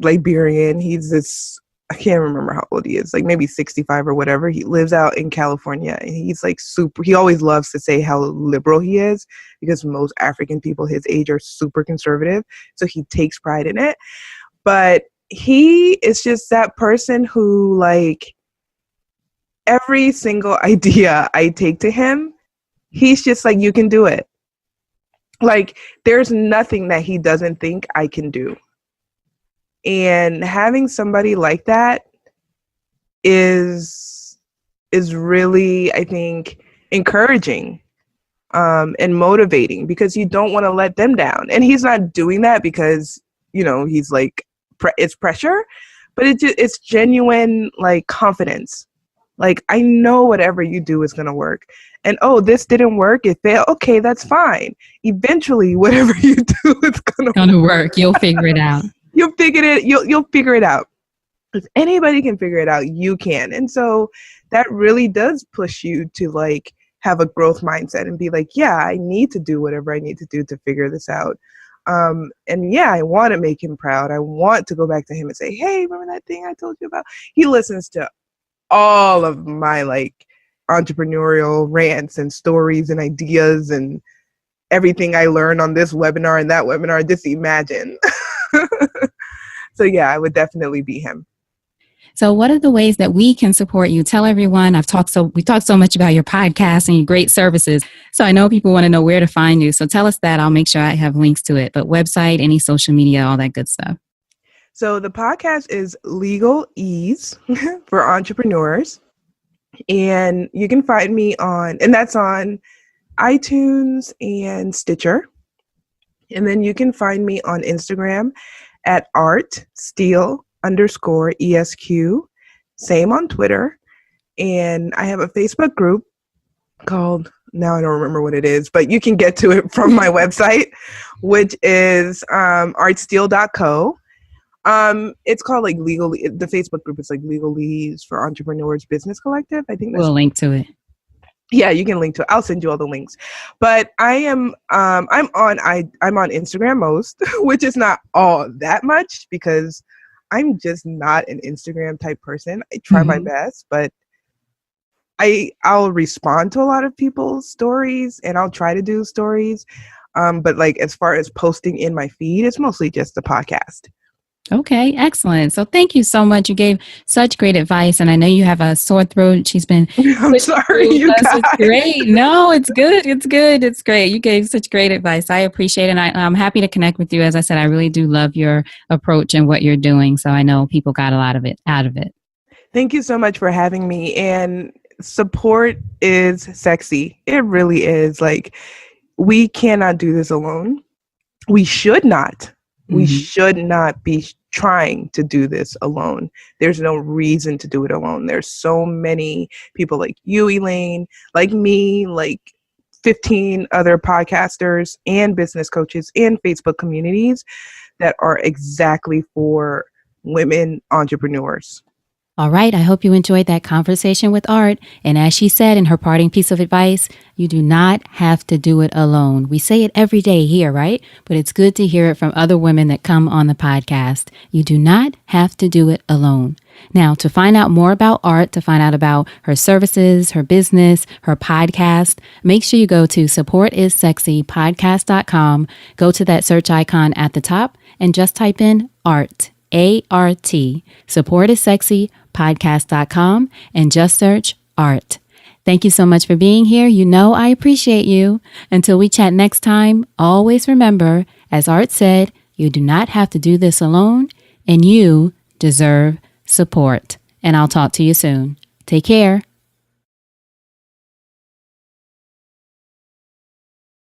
Liberian. He's this, I can't remember how old he is, like maybe 65 or whatever. He lives out in California and he's like he always loves to say how liberal he is because most African people his age are super conservative. So he takes pride in it. But he is just that person who, like, every single idea I take to him, he's just like, you can do it. Like, there's nothing that he doesn't think I can do. And having somebody like that is really, I think, encouraging and motivating, because you don't want to let them down. And he's not doing that because, you know, he's like, it's pressure, but it's genuine, like, confidence. Like, I know whatever you do is going to work. And, oh, this didn't work. It failed. Okay, that's fine. Eventually, whatever you do is going to work. You'll figure it out. You'll figure it out. If anybody can figure it out, you can. And so that really does push you to, like, have a growth mindset and be like, yeah, I need to do whatever I need to do to figure this out. And yeah, I want to make him proud. I want to go back to him and say, hey, remember that thing I told you about? He listens to all of my, like, entrepreneurial rants and stories and ideas and everything I learned on this webinar and that webinar. Just imagine. So yeah, I would definitely be him. So what are the ways that we can support you? Tell everyone. We talked so much about your podcast and your great services. So I know people want to know where to find you. So tell us that. I'll make sure I have links to it. But website, any social media, all that good stuff. So the podcast is Legal Ease for Entrepreneurs. And you can find me and that's on iTunes and Stitcher. And then you can find me on Instagram at Art Steele _ESQ. Same on Twitter. And I have a Facebook group called, now I don't remember what it is, but you can get to it from my website, which is artsteele.co. It's called, like, the Facebook group is like Legalese for Entrepreneurs Business Collective. I think we'll link to it. Yeah, you can link to it. I'll send you all the links. But I'm on Instagram most, which is not all that much because I'm just not an Instagram type person. I try my best, but I'll respond to a lot of people's stories and I'll try to do stories. But, like, as far as posting in my feed, it's mostly just the podcast. Okay, excellent. So thank you so much. You gave such great advice, and I know you have a sore throat. She's been I'm pushing sorry, through. you This is guys. great. No, it's good. It's good. It's great. You gave such great advice. I appreciate it. And I'm happy to connect with you. As I said, I really do love your approach and what you're doing. So I know people got a lot of it out of it. Thank you so much for having me. And support is sexy. It really is. Like, we cannot do this alone. We should not. We Mm-hmm. should not be trying to do this alone. There's no reason to do it alone. There's so many people like you, Elayne, like me, like 15 other podcasters and business coaches and Facebook communities that are exactly for women entrepreneurs. All right. I hope you enjoyed that conversation with Art. And as she said in her parting piece of advice, you do not have to do it alone. We say it every day here, right? But it's good to hear it from other women that come on the podcast. You do not have to do it alone. Now, to find out more about Art, to find out about her services, her business, her podcast, make sure you go to supportissexypodcast.com. Go to that search icon at the top and just type in Art. A-R-T, supportissexypodcast.com, and just search Art. Thank you so much for being here. You know I appreciate you. Until we chat next time, always remember, as Art said, you do not have to do this alone, and you deserve support. And I'll talk to you soon. Take care.